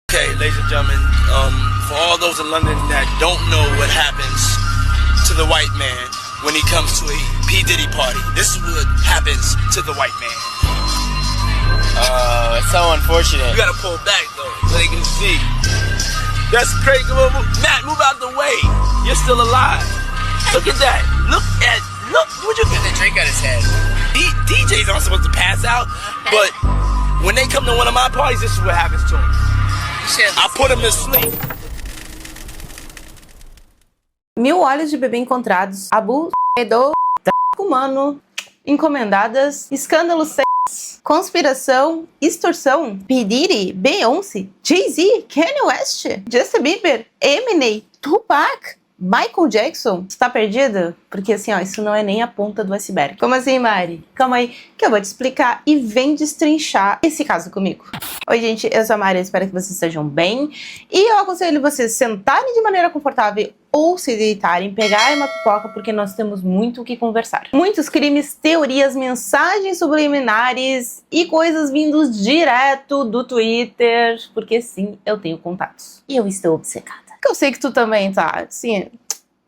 Okay, ladies and gentlemen, for all those in London that don't know what happens to the white man when he comes to a P. Diddy party, this is what happens to the white man. It's so unfortunate. You gotta pull back though, so they can see. That's crazy. Matt, move out the way. You're still alive. Look at that. Look, would you get the drink out his head? DJs aren't supposed to pass out, but when they come to one of my parties, this is what happens to them. I put them to sleep. Mil olhos de bebê encontrados, abuso, tráfico humano, encomendadas, escândalos, conspiração, extorsão, P. Diddy, Beyoncé, Jay-Z, Kanye West, Justin Bieber, Eminem, Tupac, Michael Jackson. Está perdido? Porque assim, ó, isso não é nem a ponta do iceberg. Como assim, Mari? Calma aí, que eu vou te explicar e vem destrinchar esse caso comigo. Oi, gente, eu sou a Mari, espero que vocês estejam bem. E eu aconselho vocês sentarem de maneira confortável ou se deitarem, pegarem uma pipoca, porque nós temos muito o que conversar. Muitos crimes, teorias, mensagens subliminares e coisas vindos direto do Twitter, porque sim, eu tenho contatos. E eu estou obcecada. Eu sei que tu também tá, sim.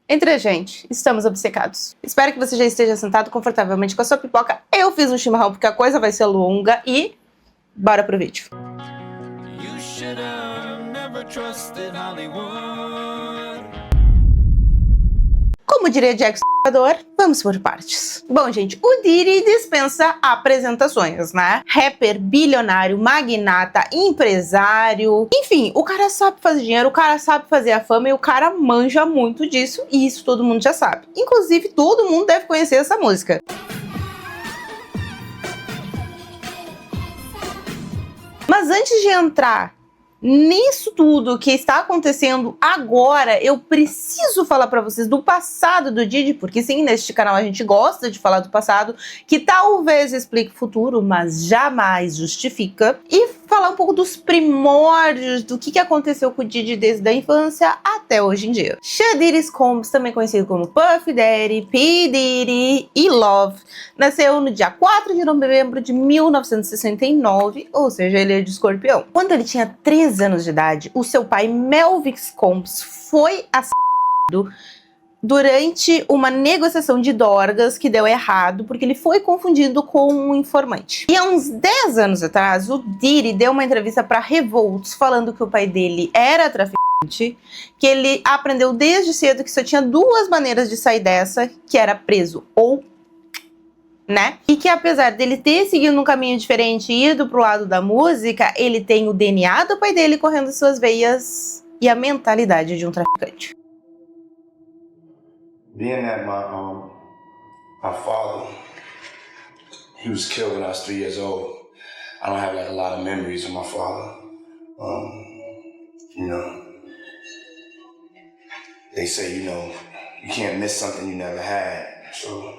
Entre a gente, estamos obcecados. Espero que você já esteja sentado confortavelmente com a sua pipoca. Eu fiz um chimarrão porque a coisa vai ser longa e bora pro vídeo. Como diria Jack Stripador, vamos por partes. Bom, gente, o Diddy dispensa apresentações, né? Rapper, bilionário, magnata, empresário, enfim, o cara sabe fazer dinheiro, o cara sabe fazer a fama e o cara manja muito disso, e isso todo mundo já sabe. Inclusive, todo mundo deve conhecer essa música. Mas antes de entrar nisso tudo que está acontecendo agora, eu preciso falar para vocês do passado do Diddy, porque sim, neste canal a gente gosta de falar do passado, que talvez explique o futuro, mas jamais justifica, e falar um pouco dos primórdios do que aconteceu com o Diddy desde a infância até hoje em dia. Diddy Combs, também conhecido como Puff Daddy, P. Diddy e Love, nasceu no dia 4 de novembro de 1969, ou seja, ele é de Escorpião. Quando ele tinha 3 anos de idade, o seu pai, Melvin Combs, foi assassinado durante uma negociação de drogas que deu errado, porque ele foi confundido com um informante. E há uns 10 anos atrás, o Diddy deu uma entrevista para Revolts, falando que o pai dele era traficante, que ele aprendeu desde cedo que só tinha 2 maneiras de sair dessa, que era preso ou né? E que apesar dele ter seguido um caminho diferente e ido pro lado da música, ele tem o DNA do pai dele correndo em suas veias e a mentalidade de um traficante. Being that my father, he was killed when I was 3 years old. I don't have like a lot of memories of my father. You know, they say, you know, you can't miss something you never had. So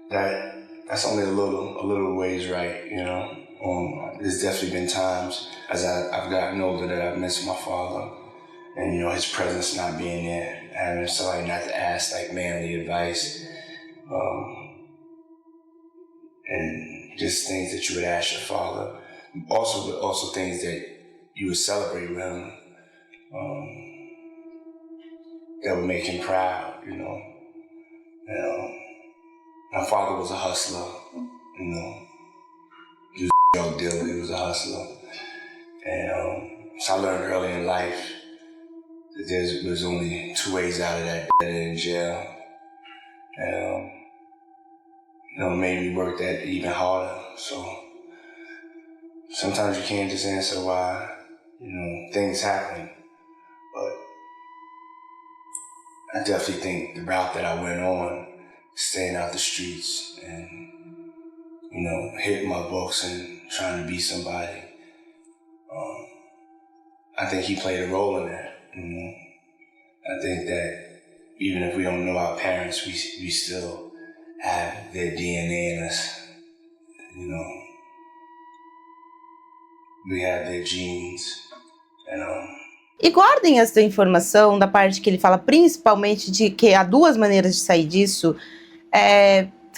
that's only a little ways right, you know. There's definitely been times as I've gotten older that I've missed my father, and you know his presence not being there, having somebody not to ask like manly advice, and just things that you would ask your father. Also things that you would celebrate with him, that would make him proud, you know. My father was a hustler, you know. He was a drug dealer, he was a hustler. And so I learned early in life that there's only 2 ways out of that, in jail. And you know, it made me work that even harder. So sometimes you can't just answer why, you know, things happen. But I definitely think the route that I went on, staying out the streets and, you know, hitting my books and trying to be somebody. I think he played a role in that, you know. I think that even if we don't know our parents, we still have their DNA in us, you know. We have their genes, and E guardem essa informação da parte que ele fala principalmente de que há 2 maneiras de sair disso.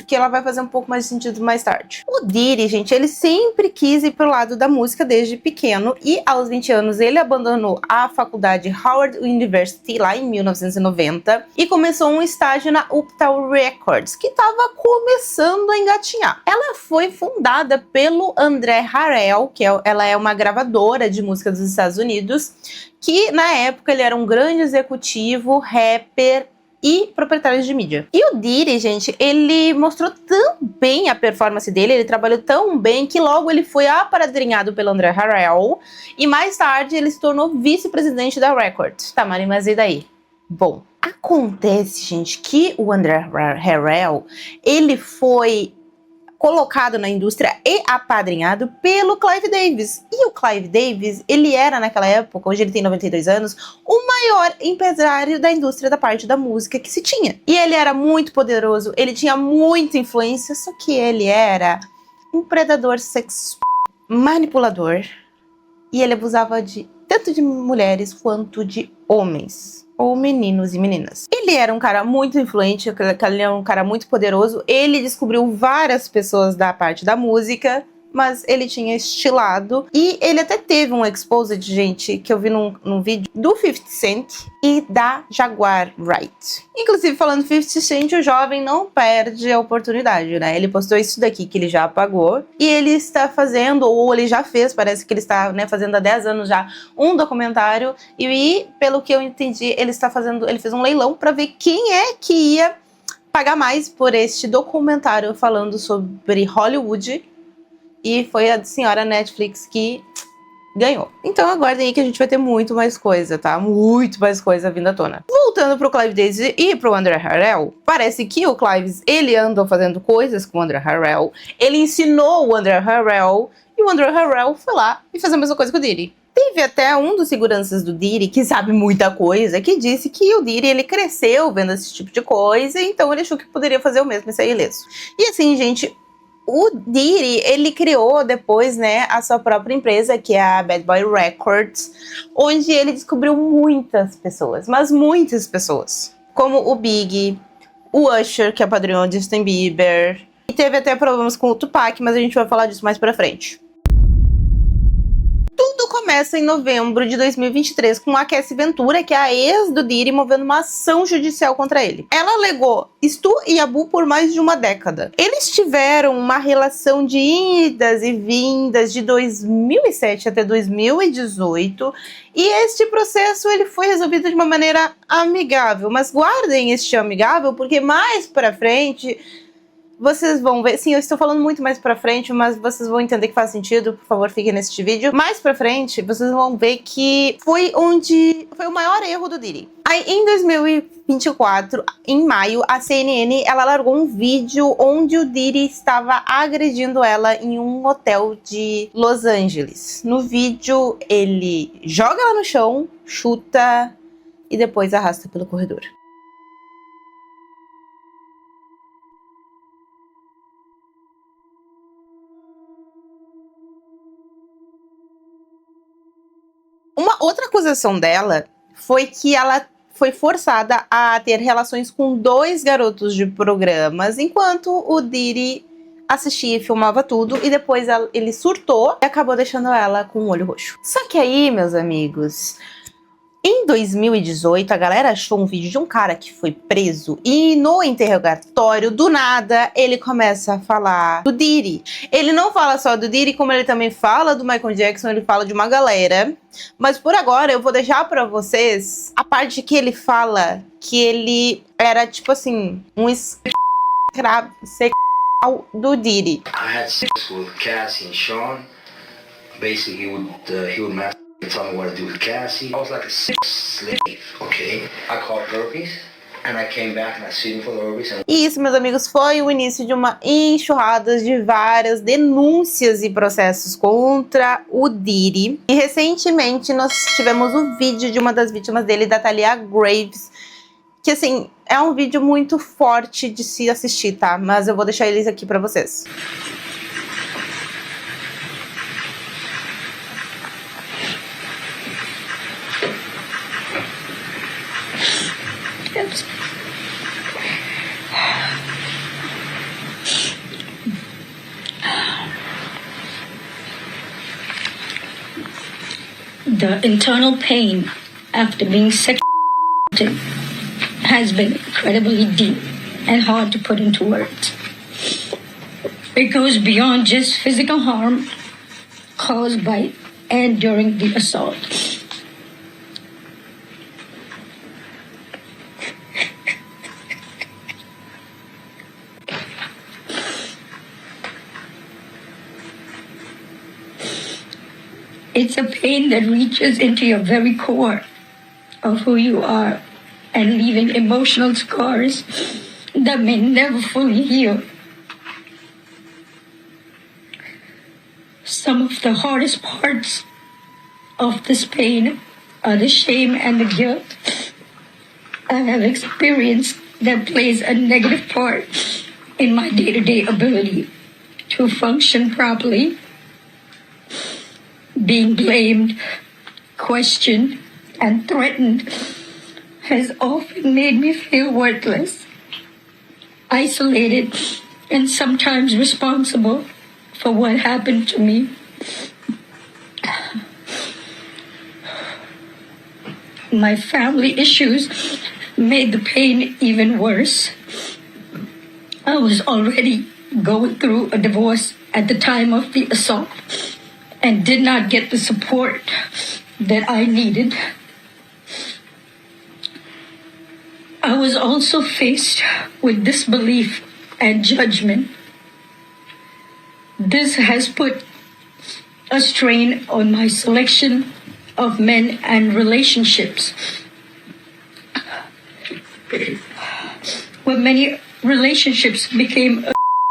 que ela vai fazer um pouco mais de sentido mais tarde. O Diddy, gente, ele sempre quis ir pro lado da música desde pequeno e aos 20 anos ele abandonou a faculdade Howard University lá em 1990 e começou um estágio na Uptown Records, que estava começando a engatinhar. Ela foi fundada pelo André Harrell, ela é uma gravadora de música dos Estados Unidos, que na época ele era um grande executivo, rapper e proprietários de mídia. E o Diddy, gente, ele mostrou tão bem a performance dele, ele trabalhou tão bem que logo ele foi apadrinhado pelo André Harrell e mais tarde ele se tornou vice-presidente da Record. Tá, Mari, mas e daí? Bom, acontece, gente, que o André Harrell, ele foi colocado na indústria e apadrinhado pelo Clive Davis. E o Clive Davis, ele era naquela época, hoje ele tem 92 anos, o maior empresário da indústria da parte da música que se tinha. E ele era muito poderoso, ele tinha muita influência, só que ele era um predador sexual, manipulador, e ele abusava tanto de mulheres quanto de homens, ou meninos e meninas. Ele era um cara muito influente, ele era um cara muito poderoso, ele descobriu várias pessoas da parte da música, mas ele tinha estilado, e ele até teve um exposed, gente, que eu vi num vídeo do 50 Cent e da Jaguar Wright. Inclusive, falando 50 Cent, o jovem não perde a oportunidade, né? Ele postou isso daqui que ele já apagou, e ele está fazendo, ou ele já fez, parece que ele está, né, fazendo há 10 anos já, um documentário, e pelo que eu entendi, ele fez um leilão para ver quem é que ia pagar mais por este documentário falando sobre Hollywood. E foi a senhora Netflix que ganhou. Então aguardem aí que a gente vai ter muito mais coisa, tá? Muito mais coisa vindo à tona. Voltando pro Clive Davis e pro André Harrell, parece que o Clive, ele andou fazendo coisas com o André Harrell, ele ensinou o André Harrell, e o André Harrell foi lá e fez a mesma coisa com o Diddy. Teve até um dos seguranças do Diddy, que sabe muita coisa, que disse que o Diddy, ele cresceu vendo esse tipo de coisa, então ele achou que poderia fazer o mesmo e sair ileso. E assim, gente, o Diddy, ele criou depois, né, a sua própria empresa, que é a Bad Boy Records, onde ele descobriu muitas pessoas, mas muitas pessoas, como o Big, o Usher, que apadrinhou o Justin Bieber, e teve até problemas com o Tupac, mas a gente vai falar disso mais pra frente. Tudo começa em novembro de 2023 com a Cassie Ventura, que é a ex do Diddy, movendo uma ação judicial contra ele. Ela alegou Stu e Abu por mais de uma década. Eles tiveram uma relação de idas e vindas de 2007 até 2018 e este processo ele foi resolvido de uma maneira amigável. Mas guardem este amigável porque mais pra frente vocês vão ver, sim, eu estou falando muito mais pra frente, mas vocês vão entender que faz sentido, por favor, fiquem neste vídeo. Mais pra frente, vocês vão ver que foi o maior erro do Diddy. Aí, em 2024, em maio, a CNN, ela largou um vídeo onde o Diddy estava agredindo ela em um hotel de Los Angeles. No vídeo, ele joga ela no chão, chuta e depois arrasta pelo corredor. Uma outra acusação dela foi que ela foi forçada a ter relações com 2 garotos de programas, enquanto o Diddy assistia e filmava tudo, e depois ele surtou e acabou deixando ela com o olho roxo. Só que aí, meus amigos, em 2018, a galera achou um vídeo de um cara que foi preso e no interrogatório, do nada, ele começa a falar do Diddy. Ele não fala só do Diddy, como ele também fala do Michael Jackson, ele fala de uma galera. Mas por agora, eu vou deixar pra vocês a parte que ele fala que ele era, tipo assim, um escravo do Diddy. I had sex with Cassie and Sean. Basically, he would masturbate and tell me what to do with Cassie. I was like a sex slave, okay? I caught herpes, and I came back and I sued him for the herpes. E isso, meus amigos, foi o início de uma enxurrada de várias denúncias e processos contra o Diddy. E recentemente nós tivemos o vídeo de uma das vítimas dele, da Talia Graves, que assim, é um vídeo muito forte de se assistir, tá? Mas eu vou deixar eles aqui pra vocês. The internal pain after being sexually assaulted has been incredibly deep and hard to put into words. It goes beyond just physical harm caused by and during the assault. It's a pain that reaches into your very core of who you are and leaving emotional scars that may never fully heal. Some of the hardest parts of this pain are the shame and the guilt I have experienced that plays a negative part in my day-to-day ability to function properly. Being blamed, questioned, and threatened has often made me feel worthless, isolated, and sometimes responsible for what happened to me. My family issues made the pain even worse. I was already going through a divorce at the time of the assault and did not get the support that I needed. I was also faced with disbelief and judgment. This has put a strain on my selection of men and relationships. When many relationships became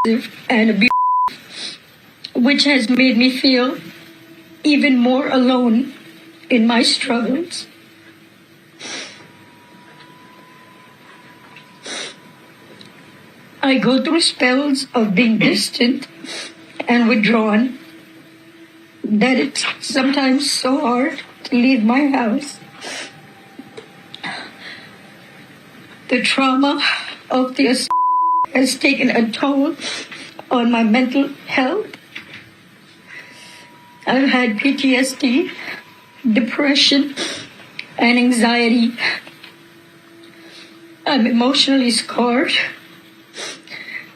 abusive and abusive, which has made me feel even more alone in my struggles. I go through spells of being distant and withdrawn that it's sometimes so hard to leave my house. The trauma of the assault has taken a toll on my mental health. I've had PTSD, depression, and anxiety. I'm emotionally scarred.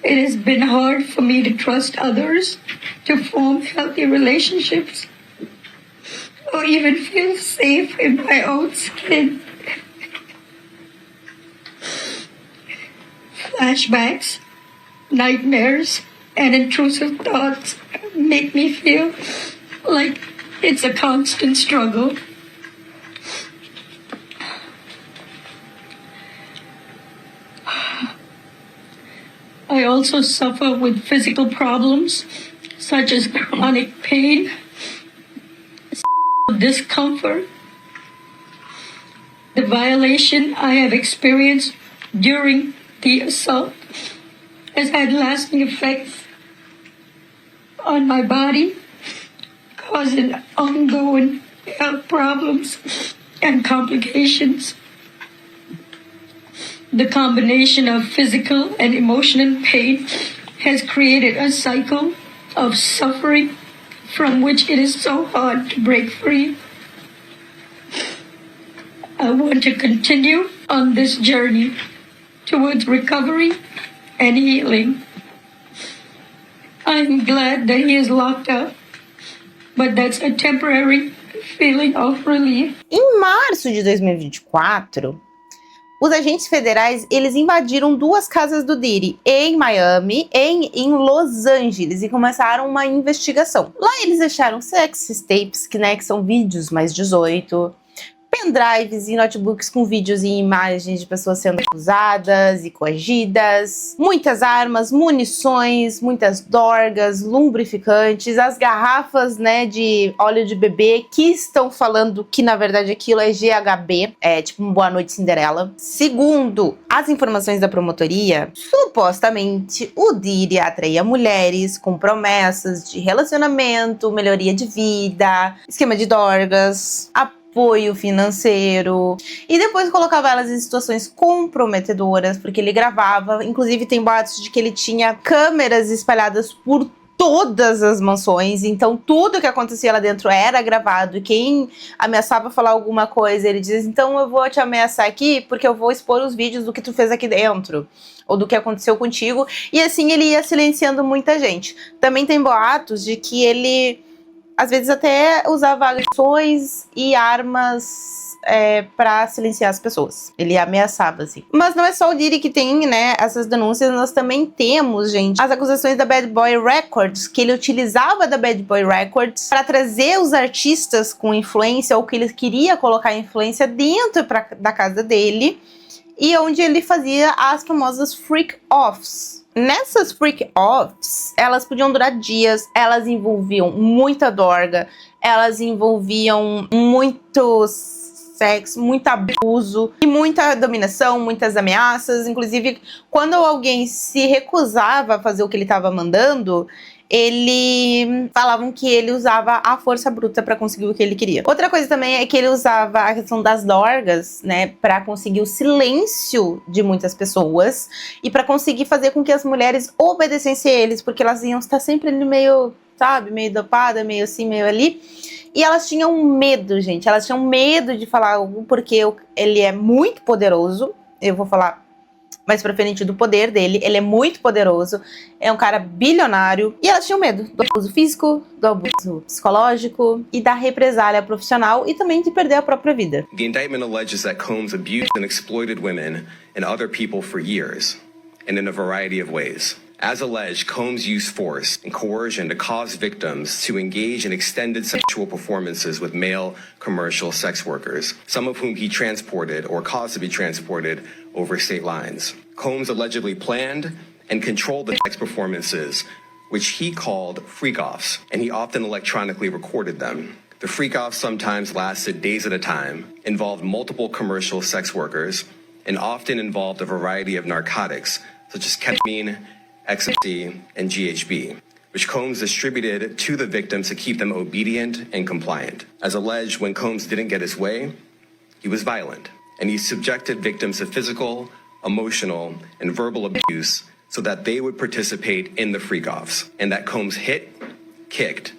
It has been hard for me to trust others, to form healthy relationships, or even feel safe in my own skin. Flashbacks, nightmares, and intrusive thoughts make me feel like it's a constant struggle. I also suffer with physical problems such as chronic pain, discomfort. The violation I have experienced during the assault has had lasting effects on my body, causing ongoing health problems and complications. The combination of physical and emotional pain has created a cycle of suffering from which it is so hard to break free. I want to continue on this journey towards recovery and healing. I'm glad that he is locked up, but that's a temporary feeling of relief. Em março de 2024, os agentes federais, eles invadiram 2 casas do Diddy, em Miami e em Los Angeles, e começaram uma investigação. Lá eles deixaram sex tapes, que são vídeos mais 18, pendrives e notebooks com vídeos e imagens de pessoas sendo acusadas e coagidas, muitas armas, munições, muitas dorgas, lubrificantes, as garrafas, de óleo de bebê que estão falando que na verdade aquilo é GHB, é tipo um Boa Noite Cinderela. Segundo as informações da promotoria, supostamente o Diddy atraía mulheres com promessas de relacionamento, melhoria de vida, esquema de dorgas, apoio financeiro, e depois colocava elas em situações comprometedoras, porque ele gravava. Inclusive tem boatos de que ele tinha câmeras espalhadas por todas as mansões, então tudo que acontecia lá dentro era gravado, e quem ameaçava falar alguma coisa, ele diz, então eu vou te ameaçar aqui porque eu vou expor os vídeos do que tu fez aqui dentro, ou do que aconteceu contigo, e assim ele ia silenciando muita gente. Também tem boatos de que ele, às vezes, até usava agressões e armas pra silenciar as pessoas. Ele ameaçava, assim. Mas não é só o Diddy que tem, né, essas denúncias, nós também temos, gente, as acusações da Bad Boy Records, que ele utilizava da Bad Boy Records para trazer os artistas com influência, ou que ele queria colocar influência dentro da casa dele, e onde ele fazia as famosas freak-offs. Nessas freak-offs, elas podiam durar dias, elas envolviam muita dorga, elas envolviam muitos sexo, muito abuso e muita dominação, muitas ameaças. Inclusive, quando alguém se recusava a fazer o que ele estava mandando, falavam que ele usava a força bruta para conseguir o que ele queria. Outra coisa também é que ele usava a questão das dorgas, né, para conseguir o silêncio de muitas pessoas e para conseguir fazer com que as mulheres obedecessem a eles, porque elas iam estar sempre ali meio, sabe, meio dopada, meio assim, meio ali. E elas tinham medo, gente. Elas tinham medo de falar algo, porque ele é muito poderoso. Eu vou falar mais pra frente do poder dele. Ele é muito poderoso. É um cara bilionário. E elas tinham medo do abuso físico, do abuso psicológico e da represália profissional e também de perder a própria vida. The indictment alleges that Combs abused and exploited women and other people for years, and in a variety of ways. As alleged, Combs used force and coercion to cause victims to engage in extended sexual performances with male commercial sex workers, some of whom he transported or caused to be transported over state lines. Combs allegedly planned and controlled the sex performances, which he called freak-offs, and he often electronically recorded them. The freak-offs sometimes lasted days at a time, involved multiple commercial sex workers, and often involved a variety of narcotics, such as ketamine, ecstasy, and GHB, which Combs distributed to the victims to keep them obedient and compliant. As alleged, when Combs didn't get his way, he was violent, and he subjected victims to physical, emotional, and verbal abuse so that they would participate in the freak-offs, and that Combs hit, kicked,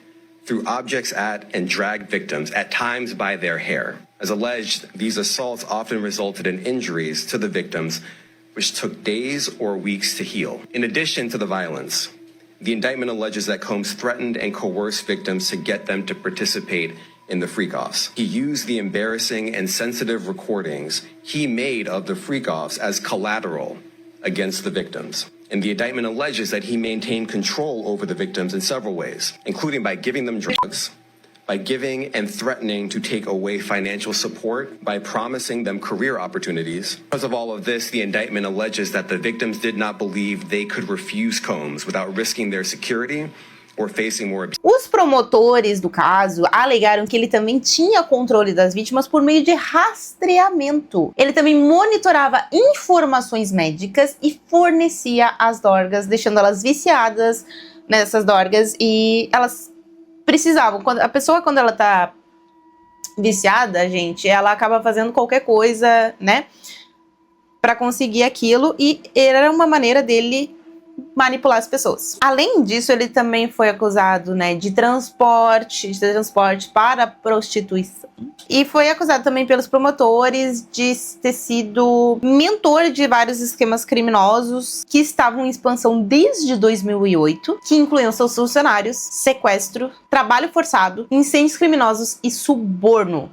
threw objects at, and dragged victims, at times by their hair. As alleged, these assaults often resulted in injuries to the victims, which took days or weeks to heal. In addition to the violence, the indictment alleges that Combs threatened and coerced victims to get them to participate in the freak-offs. He used the embarrassing and sensitive recordings he made of the freak-offs as collateral against the victims. And the indictment alleges that he maintained control over the victims in several ways, including by giving them drugs, by giving and threatening to take away financial support, by promising them career opportunities. Because of all of this, the indictment alleges that the victims did not believe they could refuse Combs without risking their security or facing more abuse. Os promotores do caso alegaram que ele também tinha controle das vítimas por meio de rastreamento. Ele também monitorava informações médicas e fornecia as dorgas, deixando elas viciadas nessas dorgas, e elas precisavam. A pessoa, quando ela tá viciada, gente, ela acaba fazendo qualquer coisa, né, pra conseguir aquilo, e era uma maneira dele manipular as pessoas. Além disso, ele também foi acusado, né, de transporte para prostituição. E foi acusado também pelos promotores de ter sido mentor de vários esquemas criminosos que estavam em expansão desde 2008, que incluíam seus funcionários, sequestro, trabalho forçado, incêndios criminosos e suborno.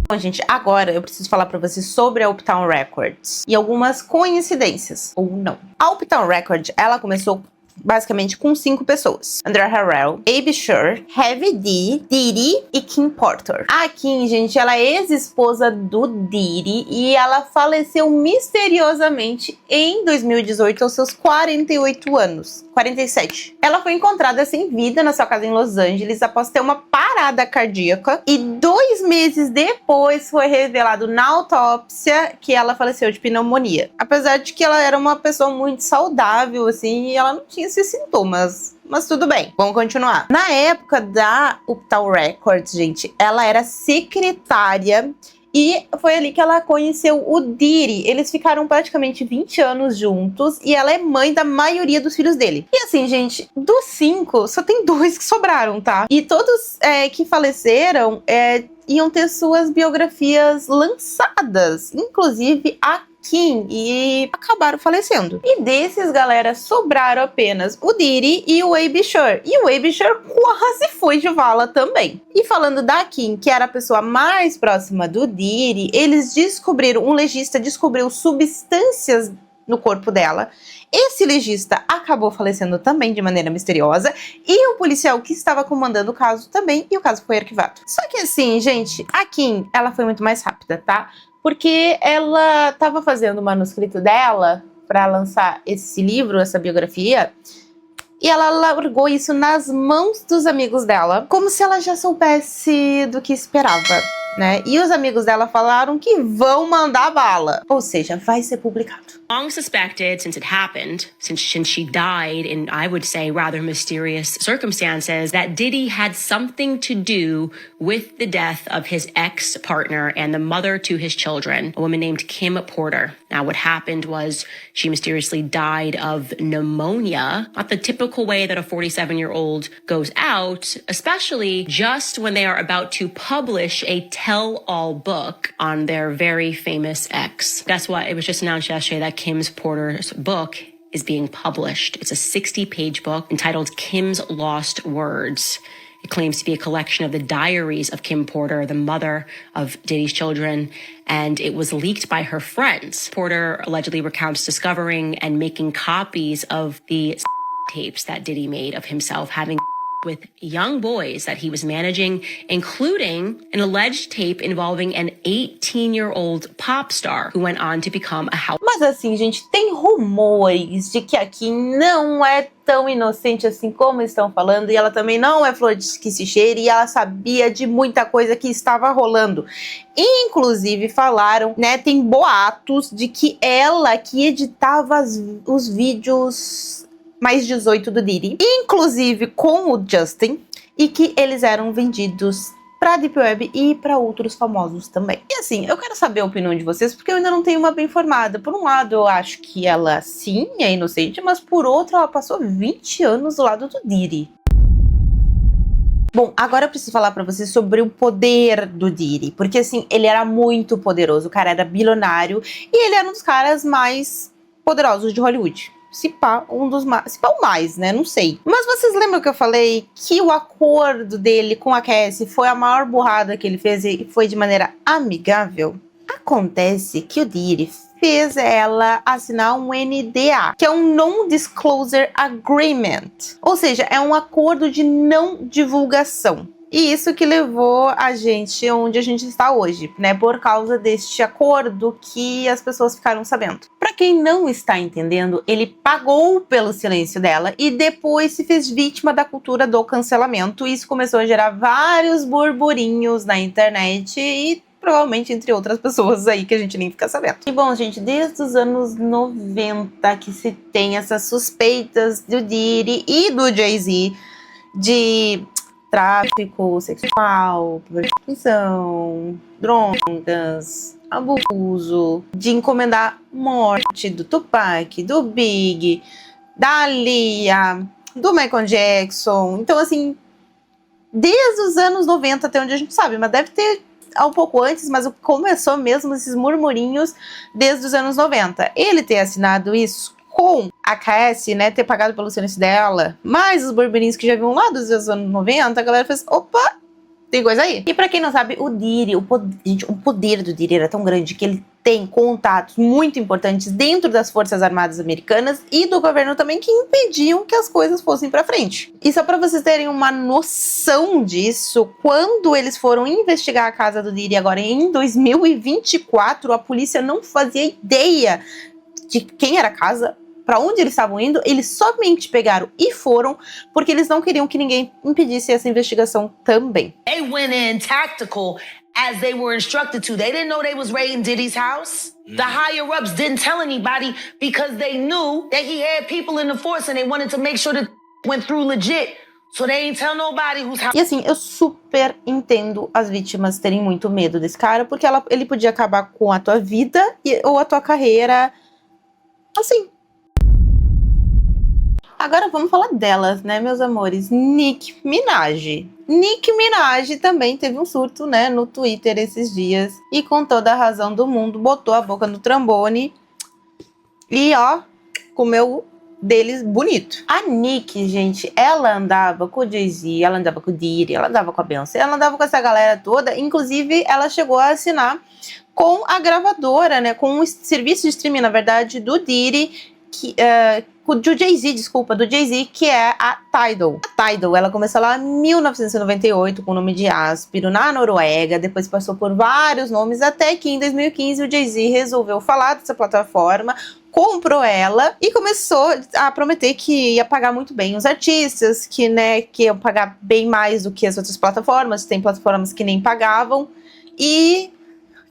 Bom, gente, agora eu preciso falar pra vocês sobre a Uptown Records e algumas coincidências, ou não. A Uptown Records, ela começou basicamente com 5 pessoas: Andrea Harrell, Baby Sure, Heavy D, Diddy e Kim Porter. A Kim, gente, ela é ex-esposa do Diddy e ela faleceu misteriosamente em 2018 aos seus 48 anos. 47. Ela foi encontrada sem vida na sua casa em Los Angeles após ter uma parada cardíaca, e 2 meses depois foi revelado na autópsia que ela faleceu de pneumonia. Apesar de que ela era uma pessoa muito saudável, assim, e ela não tinha esses sintomas. Mas tudo bem, vamos continuar. Na época da Uptown Records, gente, ela era secretária E foi ali que ela conheceu o Diddy. Eles ficaram praticamente 20 anos juntos e ela é mãe da maioria dos filhos dele. E assim, gente, dos 5, só tem 2 que sobraram, tá? E todos que faleceram iam ter suas biografias lançadas, inclusive a Kim, e acabaram falecendo. E desses, galera, sobraram apenas o Diddy e o A.B. Shure. E o A.B. Shure quase foi de vala também. E falando da Kim, que era a pessoa mais próxima do Diddy, um legista descobriu substâncias no corpo dela. Esse legista acabou falecendo também de maneira misteriosa, e o policial que estava comandando o caso também, e o caso foi arquivado. Só que assim, gente, a Kim, ela foi muito mais rápida, tá? Porque ela estava fazendo o manuscrito dela para lançar esse livro, essa biografia, e ela largou isso nas mãos dos amigos dela, como se ela já soubesse do que esperava, né? E os amigos dela falaram que vão mandar bala, ou seja, vai ser publicado. Long suspected since it happened, since she died in, I would say, rather mysterious circumstances, that Diddy had something to do with the death of his ex-partner and the mother to his children, a woman named Kim Porter. Now, what happened was she mysteriously died of pneumonia, not the typical way that a 47-year-old goes out, especially just when they are about to publish a tell-all book on their very famous ex. Guess what? It was just announced yesterday that Kim Porter's book is being published. It's a 60-page book entitled Kim's Lost Words. It claims to be a collection of the diaries of Kim Porter, the mother of Diddy's children, and it was leaked by her friends. Porter allegedly recounts discovering and making copies of the tapes that Diddy made of himself having with young boys that he was managing, including an alleged tape involving an 18-year-old pop star who went on to become a house. Mas assim, gente, tem rumores de que a Kim não é tão inocente assim como estão falando, e ela também não é flor de que se cheire, e ela sabia de muita coisa que estava rolando. Inclusive falaram, né, tem boatos de que ela que editava os vídeos mais 18 do Diddy, inclusive com o Justin, e que eles eram vendidos pra Deep Web e pra outros famosos também. E assim, eu quero saber a opinião de vocês, porque eu ainda não tenho uma bem formada. Por um lado, eu acho que ela sim é inocente, mas por outro, ela passou 20 anos do lado do Diddy. Bom, agora eu preciso falar pra vocês sobre o poder do Diddy, porque assim, ele era muito poderoso, o cara era bilionário, e ele era um dos caras mais poderosos de Hollywood. Se pá, se pá o mais, né? Não sei. Mas vocês lembram que eu falei que o acordo dele com a Cassie foi a maior burrada que ele fez e foi de maneira amigável? Acontece que o Diddy fez ela assinar um NDA, que é um Non-Disclosure Agreement. Ou seja, é um acordo de não divulgação. E isso que levou a gente onde a gente está hoje, né? Por causa deste acordo que as pessoas ficaram sabendo. Para quem não está entendendo, ele pagou pelo silêncio dela e depois se fez vítima da cultura do cancelamento. Isso começou a gerar vários burburinhos na internet e provavelmente entre outras pessoas aí que a gente nem fica sabendo. E bom, gente, desde os anos 90 que se tem essas suspeitas do Diddy e do Jay-Z de tráfico sexual, prostituição, drogas, abuso, de encomendar morte do Tupac, do Big, da Aaliyah, do Michael Jackson. Então, assim, desde os anos 90 até onde a gente sabe, mas deve ter um pouco antes, mas começou mesmo esses murmurinhos desde os anos 90. Ele ter assinado isso com a Cassie, né, ter pagado pelo silêncio dela, mais os burburinhos que já vinham lá dos anos 90, a galera fez, opa, tem coisa aí. E pra quem não sabe, o Diddy, o poder do Diddy era tão grande que ele tem contatos muito importantes dentro das Forças Armadas Americanas e do governo também, que impediam que as coisas fossem pra frente. E só pra vocês terem uma noção disso, quando eles foram investigar a casa do Diddy agora em 2024, a polícia não fazia ideia de quem era a casa, para onde eles estavam indo, eles somente pegaram e foram porque eles não queriam que ninguém impedisse essa investigação também. They went in tactical as they were instructed to. They didn't know they was raiding Diddy's house. The higher-ups didn't tell anybody because they knew that he had people in the force and they wanted to make sure that went through legit So they ain't tell nobody who's E assim, eu super entendo as vítimas terem muito medo desse cara, porque ele podia acabar com a tua vida ou a tua carreira, assim. Agora vamos falar delas, né, meus amores? Nicki Minaj. Nicki Minaj também teve um surto, né, no Twitter esses dias. E com toda a razão do mundo, botou a boca no trombone. E, ó, comeu deles bonito. A Nicki, gente, ela andava com o Jay-Z, ela andava com o Diddy, ela andava com a Beyoncé, ela andava com essa galera toda. Inclusive, ela chegou a assinar com a gravadora, né, com um serviço de streaming, na verdade, do Diddy, do Jay-Z, que é a Tidal. A Tidal, ela começou lá em 1998 com o nome de Áspero, na Noruega, depois passou por vários nomes, até que em 2015 o Jay-Z resolveu falar dessa plataforma, comprou ela e começou a prometer que ia pagar muito bem os artistas, que iam pagar bem mais do que as outras plataformas, tem plataformas que nem pagavam, e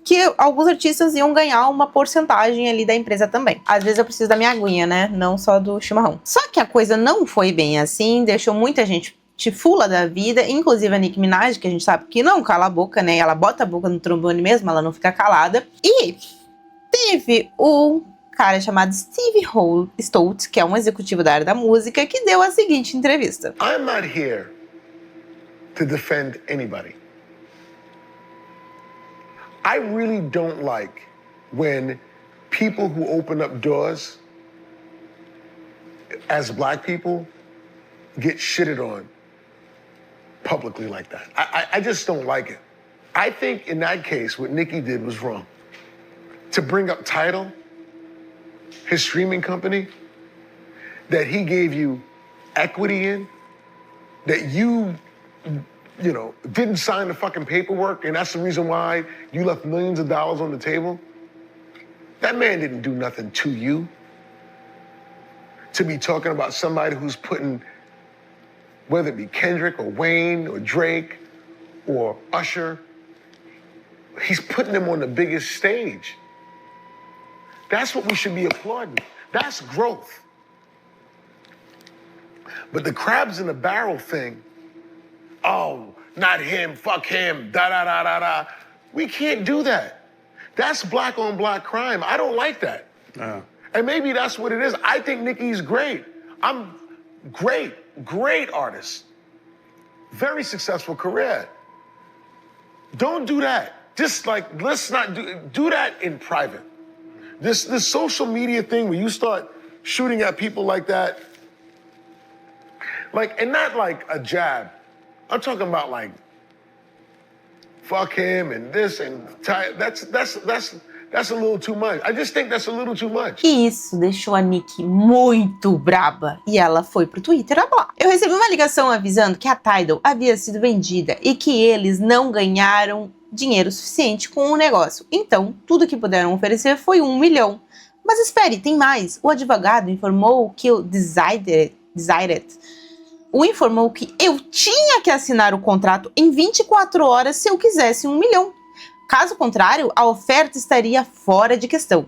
que alguns artistas iam ganhar uma porcentagem ali da empresa também. Às vezes eu preciso da minha aguinha, né? Não só do chimarrão. Só que a coisa não foi bem assim, deixou muita gente fula da vida, inclusive a Nicki Minaj, que a gente sabe que não cala a boca, né? Ela bota a boca no trombone mesmo, ela não fica calada. E teve um cara chamado Steve Stoltz, que é um executivo da área da música, que deu a seguinte entrevista. I'm not here to defend anybody. I really don't like when people who open up doors as black people get shitted on publicly like that. I just don't like it. I think in that case, what Nicki did was wrong. To bring up Tidal, his streaming company, that he gave you equity in, that you didn't sign the fucking paperwork, and that's the reason why you left millions of dollars on the table. That man didn't do nothing to you. To be talking about somebody who's putting, whether it be Kendrick or Wayne or Drake or Usher, he's putting them on the biggest stage. That's what we should be applauding. That's growth. But the crabs in the barrel thing, oh, not him, fuck him, da-da-da-da-da. We can't do that. That's black on black crime. I don't like that. And maybe that's what it is. I think Nicki's great. I'm great artist. Very successful career. Don't do that. Just let's not do that in private. This social media thing where you start shooting at people like that, and not like a jab. I'm talking about fuck him and this and that's a little too much. I just think that's a little too much. E isso deixou a Nicki muito braba e ela foi pro Twitter falar. Eu recebi uma ligação avisando que a Tidal havia sido vendida e que eles não ganharam dinheiro suficiente com o negócio. Então, tudo que puderam oferecer foi 1 milhão. Mas espere, tem mais. O advogado informou que o Desired informou que eu tinha que assinar o contrato em 24 horas se eu quisesse 1 milhão. Caso contrário, a oferta estaria fora de questão.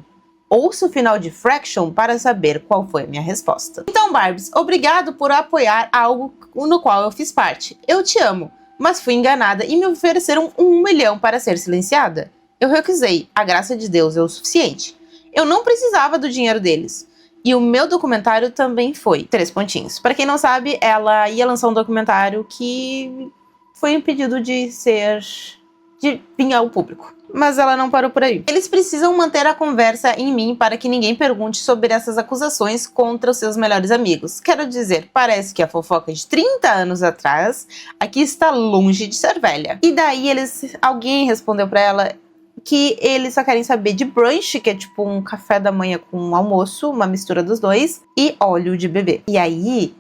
Ouça o final de Fraction para saber qual foi a minha resposta. Então, Barbs, obrigado por apoiar algo no qual eu fiz parte. Eu te amo, mas fui enganada e me ofereceram 1 milhão para ser silenciada. Eu recusei, a graça de Deus é o suficiente. Eu não precisava do dinheiro deles. E o meu documentário também foi 3 pontinhos. Para quem não sabe, ela ia lançar um documentário que foi impedido de vir ao público. Mas ela não parou por aí. Eles precisam manter a conversa em mim para que ninguém pergunte sobre essas acusações contra os seus melhores amigos. Quero dizer, parece que a fofoca de 30 anos atrás aqui está longe de ser velha. E daí alguém respondeu para ela que eles só querem saber de brunch, que é tipo um café da manhã com um almoço, uma mistura dos dois, e óleo de bebê. E aí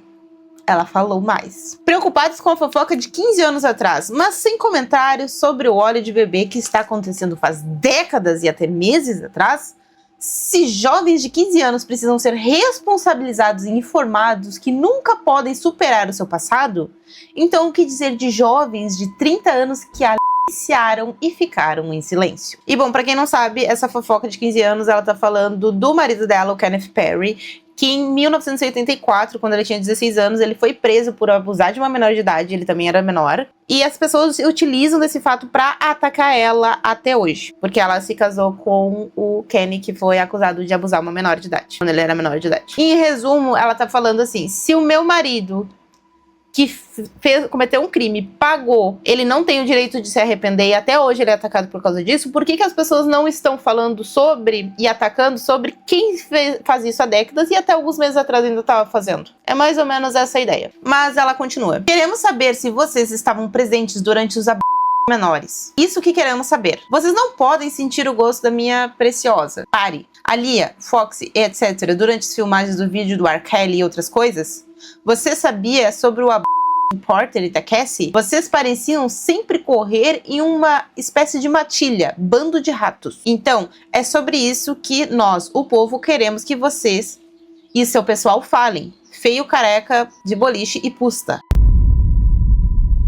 ela falou mais. Preocupados com a fofoca de 15 anos atrás, mas sem comentários sobre o óleo de bebê que está acontecendo faz décadas e até meses atrás, se jovens de 15 anos precisam ser responsabilizados e informados que nunca podem superar o seu passado, então o que dizer de jovens de 30 anos que aliciaram e ficaram em silêncio? E bom, pra quem não sabe, essa fofoca de 15 anos, ela tá falando do marido dela, o Kenneth Perry, que em 1984, quando ele tinha 16 anos, ele foi preso por abusar de uma menor de idade, ele também era menor. E as pessoas utilizam desse fato pra atacar ela até hoje, porque ela se casou com o Kenny, que foi acusado de abusar uma menor de idade, quando ele era menor de idade. Em resumo, ela tá falando assim, se o meu marido que cometeu um crime, pagou, ele não tem o direito de se arrepender e até hoje ele é atacado por causa disso, por que as pessoas não estão falando sobre e atacando sobre quem faz isso há décadas e até alguns meses atrás ainda estava fazendo? É mais ou menos essa a ideia. Mas ela continua. Queremos saber se vocês estavam presentes durante os menores. Isso que queremos saber. Vocês não podem sentir o gosto da minha preciosa. Pare. A Lia, Foxy, etc. durante as filmagens do vídeo do R. Kelly e outras coisas? Você sabia sobre o do Porter e da Cassie? Vocês pareciam sempre correr em uma espécie de matilha, bando de ratos. Então, é sobre isso que nós, o povo, queremos que vocês e seu pessoal falem. Feio, careca, de boliche e pusta.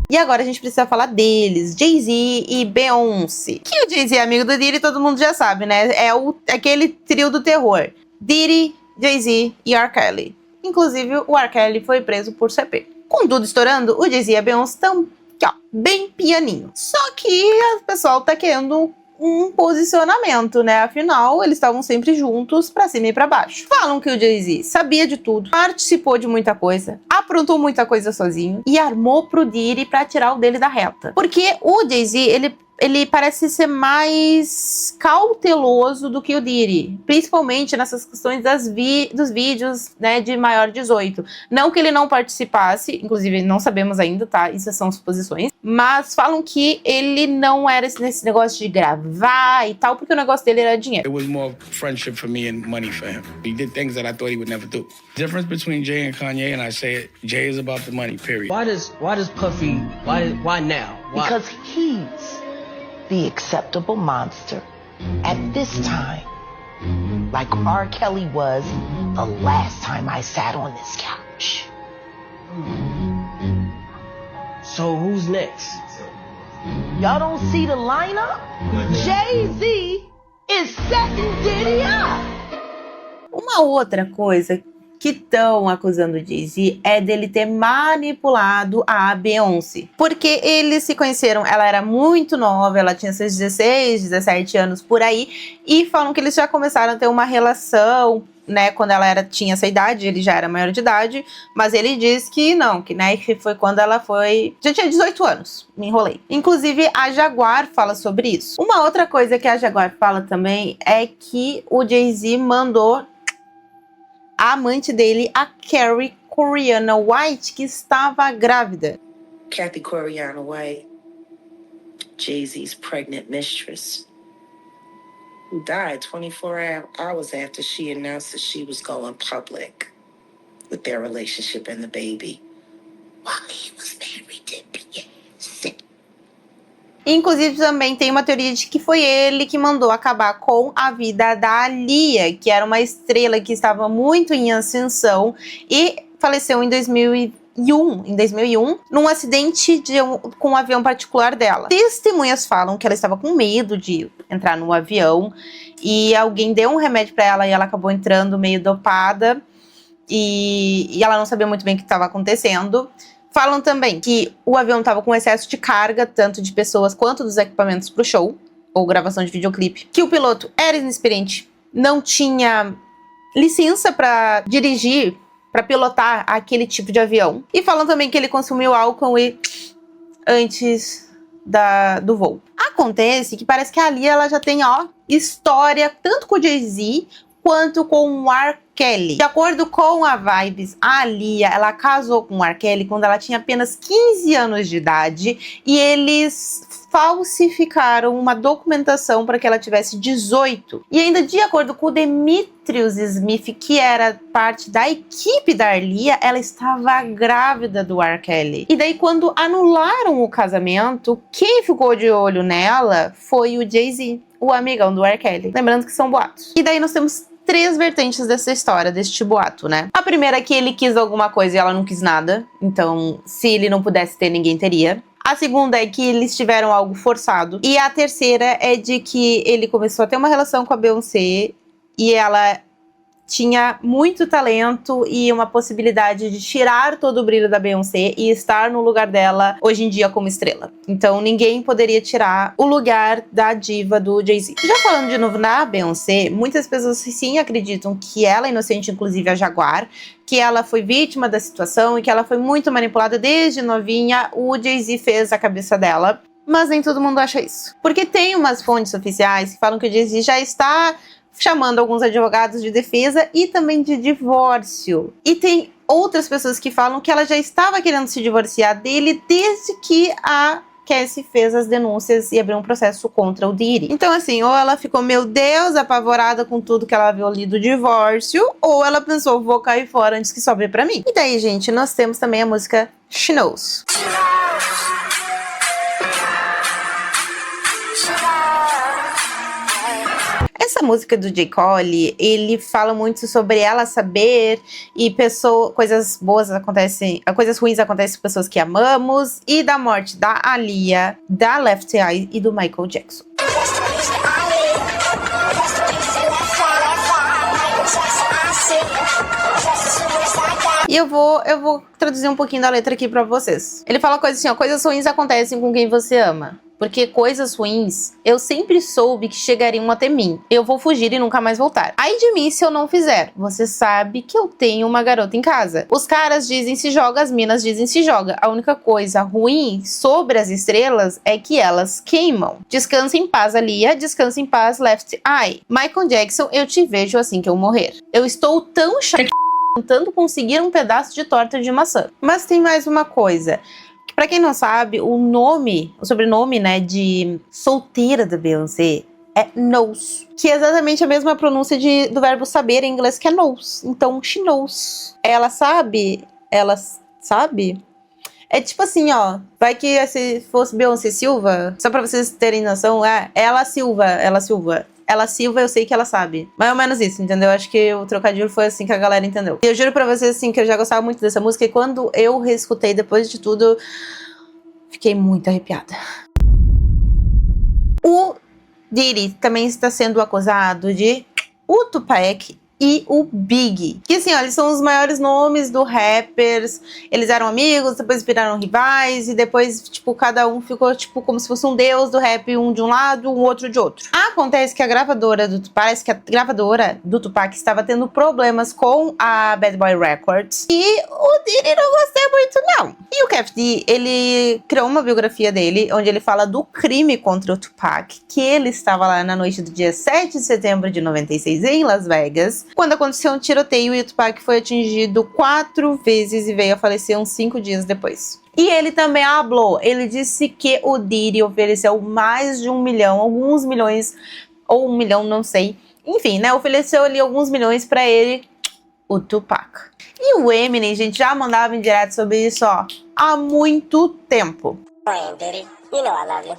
E agora a gente precisa falar deles, Jay-Z e Beyoncé. Que o Jay-Z é amigo do Diddy, todo mundo já sabe, né? É aquele trio do terror. Diddy, Jay-Z e R. Kelly. Inclusive, o R. Kelly foi preso por CP. Com tudo estourando, o Jay-Z e a Beyoncé estão, bem pianinho. Só que o pessoal tá querendo um posicionamento, né? Afinal, eles estavam sempre juntos, pra cima e pra baixo. Falam que o Jay-Z sabia de tudo, participou de muita coisa, aprontou muita coisa sozinho e armou pro Diddy pra tirar o dele da reta. Porque o Jay-Z, ele parece ser mais cauteloso do que o Diddy, principalmente nessas questões dos vídeos, né, de maior de 18. Não que ele não participasse, inclusive não sabemos ainda, tá? Isso são suposições. Mas falam que ele não era nesse negócio de gravar e tal, porque o negócio dele era dinheiro. It was more friendship for me and money for him. He did things that I thought he would never do. The difference between Jay and Kanye, and I say it, Jay is about the money, period. Why does Puffy, why now? Why? Because he's the acceptable monster at this time, like R. Kelly was the last time I sat on this couch. So who's next? Y'all don't see the lineup? Jay-Z is setting Diddy up. Uma outra coisa que estão acusando o Jay-Z é dele ter manipulado a Beyoncé. Porque eles se conheceram, ela era muito nova, ela tinha seus 16, 17 anos por aí, e falam que eles já começaram a ter uma relação, né, quando ela tinha essa idade, ele já era maior de idade, mas ele diz que não, que, né, que foi quando ela já tinha 18 anos, me enrolei. Inclusive, a Jaguar fala sobre isso. Uma outra coisa que a Jaguar fala também é que o Jay-Z mandou a amante dele, a Carrie Coriana White, que estava grávida. Kathy Coriana White, Jay-Z's pregnant mistress, who died 24 hours after she announced that she was going public with their relationship and the baby, while he was married to Beyoncé. Inclusive, também tem uma teoria de que foi ele que mandou acabar com a vida da Lia, que era uma estrela que estava muito em ascensão e faleceu em 2001, num acidente com um avião particular dela. Testemunhas falam que ela estava com medo de entrar no avião e alguém deu um remédio para ela e ela acabou entrando meio dopada e ela não sabia muito bem o que estava acontecendo. Falam também que o avião estava com excesso de carga, tanto de pessoas quanto dos equipamentos para o show, ou gravação de videoclipe. Que o piloto era inexperiente, não tinha licença para dirigir, para pilotar aquele tipo de avião. E falam também que ele consumiu álcool antes do voo. Acontece que parece que a Lia ela já tem história tanto com o Jay-Z quanto com o R. Kelly. De acordo com a Vibes, a Lia, ela casou com o R. Kelly quando ela tinha apenas 15 anos de idade e eles falsificaram uma documentação para que ela tivesse 18. E ainda de acordo com o Demetrius Smith, que era parte da equipe da Lia, ela estava grávida do R. Kelly. E daí quando anularam o casamento, quem ficou de olho nela foi o Jay-Z, o amigão do R. Kelly. Lembrando que são boatos. E daí nós temos 3 vertentes dessa história, deste boato, né? A primeira é que ele quis alguma coisa e ela não quis nada. Então, se ele não pudesse ter, ninguém teria. A segunda é que eles tiveram algo forçado. E a terceira é de que ele começou a ter uma relação com a Beyoncé e ela tinha muito talento e uma possibilidade de tirar todo o brilho da Beyoncé e estar no lugar dela hoje em dia como estrela. Então ninguém poderia tirar o lugar da diva do Jay-Z. Já falando de novo na Beyoncé, muitas pessoas sim acreditam que ela é inocente, inclusive a Jaguar, que ela foi vítima da situação e que ela foi muito manipulada desde novinha. O Jay-Z fez a cabeça dela, mas nem todo mundo acha isso. Porque tem umas fontes oficiais que falam que o Jay-Z já está chamando alguns advogados de defesa e também de divórcio. E tem outras pessoas que falam que ela já estava querendo se divorciar dele desde que a Cassie fez as denúncias e abriu um processo contra o Diddy. Então assim, ou ela ficou, meu Deus, apavorada com tudo que ela viu ali do divórcio, ou ela pensou, vou cair fora antes que sobre pra mim. E daí, gente, nós temos também a música She Knows. Essa música do J. Cole, ele fala muito sobre ela saber e coisas boas acontecem, coisas ruins acontecem com pessoas que amamos, e da morte da Aaliyah, da Left Eye e do Michael Jackson. E eu vou traduzir um pouquinho da letra aqui pra vocês. Ele fala coisas assim, ó, coisas ruins acontecem com quem você ama. Porque coisas ruins, eu sempre soube que chegariam até mim. Eu vou fugir e nunca mais voltar. Ai de mim se eu não fizer. Você sabe que eu tenho uma garota em casa. Os caras dizem se joga, as minas dizem se joga. A única coisa ruim sobre as estrelas é que elas queimam. Descansa em paz, Aaliyah. Descansa em paz, Left Eye. Michael Jackson, eu te vejo assim que eu morrer. Eu estou tão tentando conseguir um pedaço de torta de maçã. Mas tem mais uma coisa. Pra quem não sabe, o sobrenome, né, de solteira da Beyoncé é Knows, que é exatamente a mesma pronúncia do verbo saber em inglês, que é knows. Então, she knows. Ela sabe? É tipo assim, ó, vai que se fosse Beyoncé Silva, só pra vocês terem noção, ela Silva, eu sei que ela sabe. Mais ou menos isso, entendeu? Acho que o trocadilho foi assim que a galera entendeu. E eu juro pra vocês, assim, que eu já gostava muito dessa música. E quando eu reescutei depois de tudo, fiquei muito arrepiada. O Diddy também está sendo acusado de o Tupac e o Biggie. Que assim, ó, eles são os maiores nomes do rappers. Eles eram amigos, depois viraram rivais. E depois, tipo, cada um ficou, tipo, como se fosse um deus do rap. Um de um lado, um outro de outro. Acontece que a gravadora do Tupac estava tendo problemas com a Bad Boy Records. E o Diddy não gostou muito, não. E o Kef D, ele criou uma biografia dele, onde ele fala do crime contra o Tupac. Que ele estava lá na noite do dia 7 de setembro de 96 em Las Vegas, quando aconteceu um tiroteio e o Tupac foi atingido 4 vezes e veio a falecer uns 5 dias depois. E ele também hablou, ele disse que o Diddy ofereceu mais de 1 milhão, alguns milhões, ou 1 milhão, não sei. Enfim, né, ofereceu ali alguns milhões pra ele, o Tupac. E o Eminem, gente, já mandava em direto sobre isso, ó, há muito tempo. Oi, Diddy, you know I love you.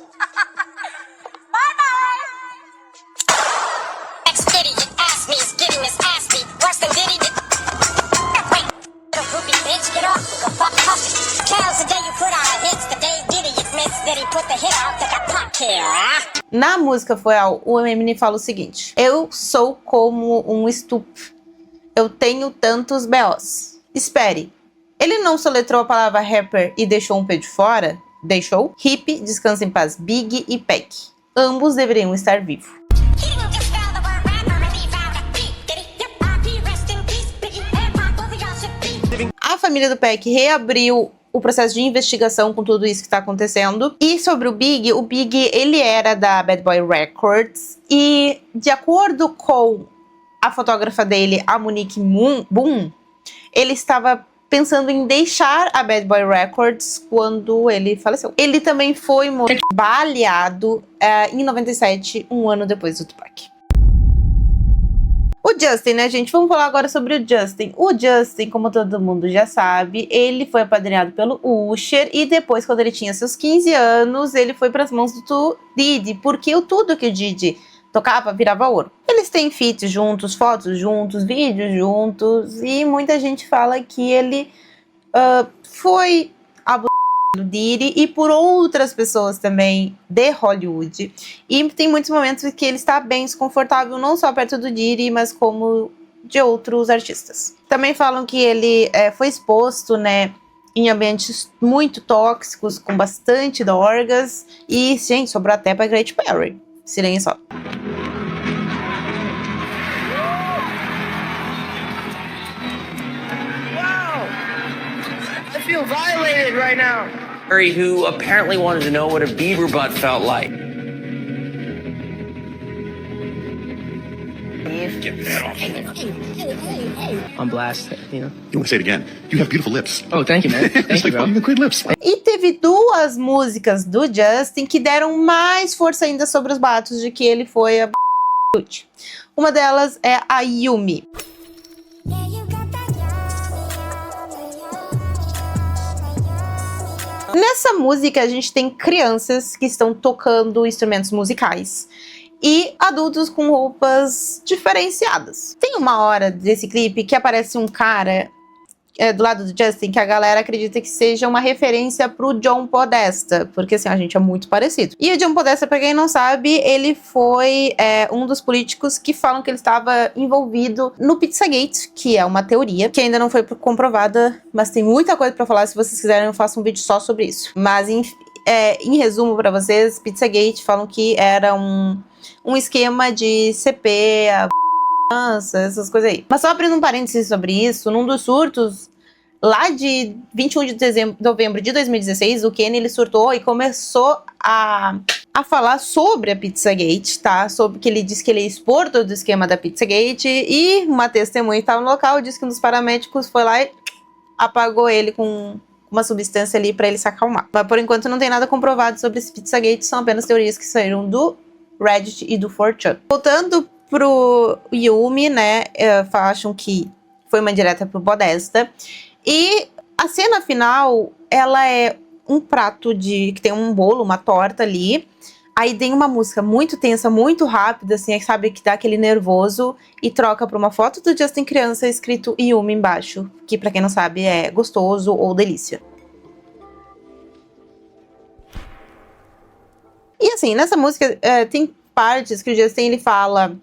Na música Forever, o Eminem fala o seguinte: eu sou como um estupro. Eu tenho tantos B.O.s. Espere. Ele não soletrou a palavra rapper e deixou um P de fora? Deixou. Hip, Descansa em Paz, Big e Pac. Ambos deveriam estar vivos. A família do Pac reabriu o processo de investigação com tudo isso que está acontecendo. E sobre o Big, ele era da Bad Boy Records. E de acordo com a fotógrafa dele, a Monique Boom, ele estava pensando em deixar a Bad Boy Records quando ele faleceu. Ele também foi baleado em 97, um ano depois do Tupac. O Justin, né, gente? Vamos falar agora sobre o Justin. O Justin, como todo mundo já sabe, ele foi apadrinhado pelo Usher e depois, quando ele tinha seus 15 anos, ele foi para as mãos do Diddy, porque tudo que o Diddy tocava virava ouro. Eles têm feats juntos, fotos juntos, vídeos juntos, e muita gente fala que ele foi abusado do Diddy e por outras pessoas também de Hollywood. E tem muitos momentos que ele está bem desconfortável, não só perto do Diddy, mas como de outros artistas. Também falam que ele foi exposto, né, em ambientes muito tóxicos, com bastante drogas. E, gente, sobrou até pra Katy Perry. Se liga só. I feel violated right now. Harry, who apparently wanted to know what a beaver butt felt like. Get that off. I'm blasted, you know. You want to say it again? You have beautiful lips. Oh, thank you, man. Thank you, bro. You have great lips. E teve 2 músicas do Justin que deram mais força ainda sobre os boatos de que ele foi a Uma delas é a Yumi. Nessa música a gente tem crianças que estão tocando instrumentos musicais e adultos com roupas diferenciadas. Tem uma hora desse clipe que aparece um cara do lado do Justin que a galera acredita que seja uma referência pro John Podesta, porque assim, a gente é muito parecido. E o John Podesta, pra quem não sabe, ele foi um dos políticos que falam que ele estava envolvido no Pizzagate, que é uma teoria que ainda não foi comprovada, mas tem muita coisa pra falar. Se vocês quiserem, eu faço um vídeo só sobre isso. Mas em resumo pra vocês, Pizzagate falam que era um esquema de CP, essas coisas aí. Mas só abrindo um parênteses sobre isso, num dos surtos lá de 21 de novembro de 2016, o Kenny, ele surtou e começou a falar sobre a Pizzagate, tá? Sobre que ele disse que ele ia expor todo o esquema da Pizzagate, e uma testemunha que estava no local disse que um dos paramédicos foi lá e apagou ele com uma substância ali pra ele se acalmar. Mas por enquanto não tem nada comprovado sobre esse Pizzagate, são apenas teorias que saíram do Reddit e do 4chan. Voltando pro Yumi, né, acham que foi uma indireta pro Podesta. E a cena final, ela é um prato que tem um bolo, uma torta ali. Aí tem uma música muito tensa, muito rápida, assim, sabe, que dá aquele nervoso, e troca pra uma foto do Justin criança escrito Yumi embaixo, que pra quem não sabe é gostoso ou delícia. E assim, nessa música tem partes que o Justin, ele fala: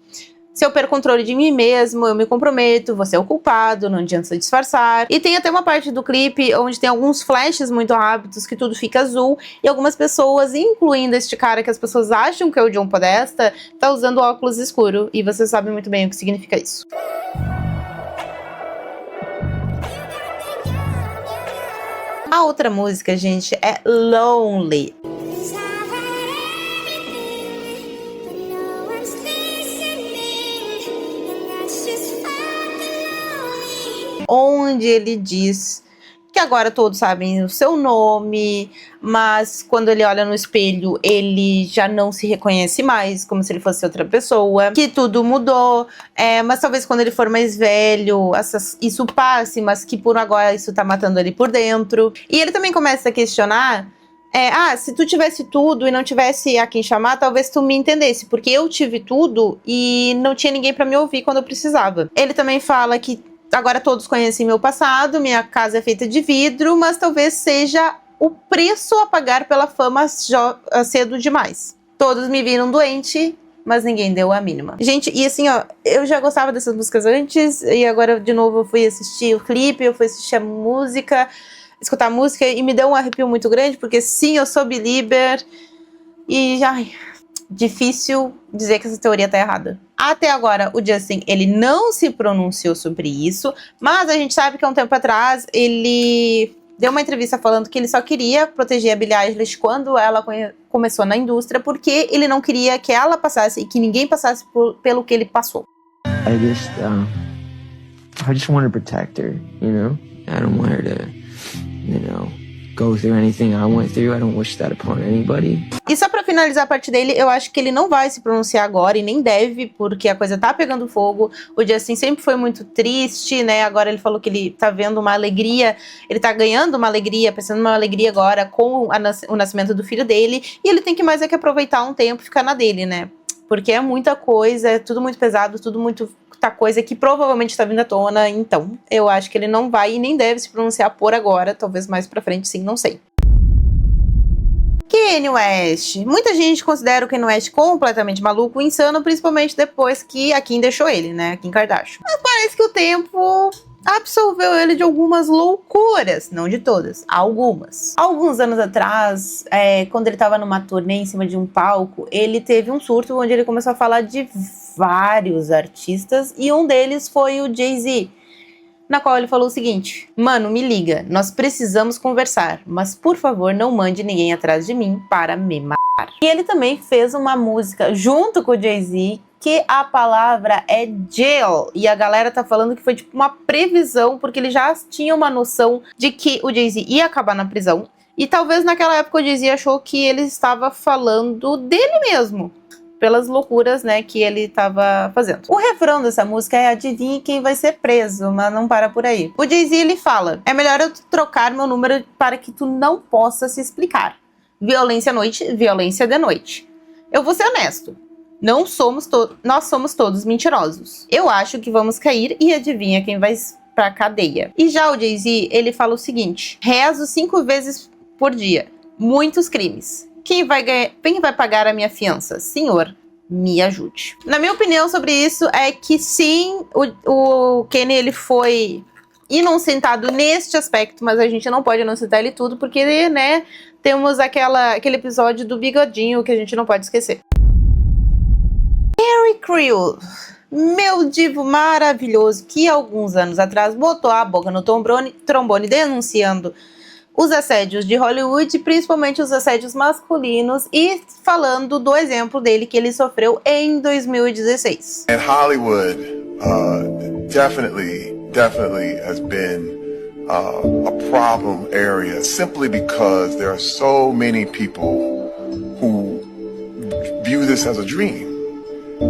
se eu perco o controle de mim mesmo, eu me comprometo, você é o culpado, não adianta disfarçar. E tem até uma parte do clipe onde tem alguns flashes muito rápidos que tudo fica azul, e algumas pessoas, incluindo este cara que as pessoas acham que é o John Podesta, tá usando óculos escuro, e você sabe muito bem o que significa isso. A outra música, gente, é Lonely. Onde ele diz que agora todos sabem o seu nome, mas quando ele olha no espelho, ele já não se reconhece mais, como se ele fosse outra pessoa, que tudo mudou, mas talvez quando ele for mais velho, isso passe, mas que por agora isso tá matando ele por dentro. E ele também começa a questionar, se tu tivesse tudo e não tivesse a quem chamar, talvez tu me entendesse, porque eu tive tudo e não tinha ninguém pra me ouvir quando eu precisava. Ele também fala que agora todos conhecem meu passado, minha casa é feita de vidro, mas talvez seja o preço a pagar pela fama cedo demais. Todos me viram doente, mas ninguém deu a mínima. Gente, e assim, ó, eu já gostava dessas músicas antes, e agora de novo eu fui assistir o clipe, eu fui assistir a música, escutar a música, e me deu um arrepio muito grande, porque sim, eu sou belieber, e difícil dizer que essa teoria tá errada. Até agora, o Justin, ele não se pronunciou sobre isso, mas a gente sabe que há um tempo atrás ele deu uma entrevista falando que ele só queria proteger a Billie Eilish quando ela começou na indústria, porque ele não queria que ela passasse e que ninguém passasse pelo que ele passou. I just want to protect her, you know? I don't want her to, go through anything I went through. I don't wish that upon anybody. E só pra finalizar a parte dele, eu acho que ele não vai se pronunciar agora e nem deve, porque a coisa tá pegando fogo. O Justin sempre foi muito triste, né? Agora ele falou que ele tá vendo uma alegria, ele tá ganhando uma alegria, pensando numa alegria agora com o nascimento do filho dele, e ele tem que mais que aproveitar um tempo e ficar na dele, né? Porque é muita coisa, é tudo muito pesado, tudo muita coisa que provavelmente tá vindo à tona, então eu acho que ele não vai e nem deve se pronunciar por agora, talvez mais pra frente sim, não sei. Que Kanye West. Muita gente considera o Kanye West completamente maluco, insano, principalmente depois que a Kim deixou ele, né? A Kim Kardashian. Mas parece que o tempo absolveu ele de algumas loucuras. Não de todas, algumas. Alguns anos atrás, quando ele tava numa turnê em cima de um palco, ele teve um surto onde ele começou a falar de vários artistas e um deles foi o Jay-Z, na qual ele falou o seguinte: mano, me liga, nós precisamos conversar, mas por favor não mande ninguém atrás de mim para me matar. E ele também fez uma música junto com o Jay-Z que a palavra é jail, e a galera tá falando que foi tipo uma previsão, porque ele já tinha uma noção de que o Jay-Z ia acabar na prisão, e talvez naquela época o Jay-Z achou que ele estava falando dele mesmo, pelas loucuras, né, que ele estava fazendo. O refrão dessa música é adivinhe quem vai ser preso, mas não para por aí. O Jay-Z, ele fala: é melhor eu trocar meu número para que tu não possa se explicar. Violência à noite, violência de noite. Eu vou ser honesto. Nós somos todos mentirosos. Eu acho que vamos cair e adivinha quem vai pra cadeia. E já o Jay-Z, ele fala o seguinte: rezo 5 vezes por dia. Muitos crimes. Quem vai pagar a minha fiança? Senhor, me ajude. Na minha opinião sobre isso é que sim, o Kanye, ele foi inocentado neste aspecto, mas a gente não pode inocentar ele tudo, porque, né, temos aquele episódio do bigodinho que a gente não pode esquecer. Terry Crews, meu divo maravilhoso, que alguns anos atrás botou a boca no trombone denunciando os assédios de Hollywood, principalmente os assédios masculinos, e falando do exemplo dele que ele sofreu em 2016. And Hollywood definitely has been a problem area simply because there are so many people who view this as a dream.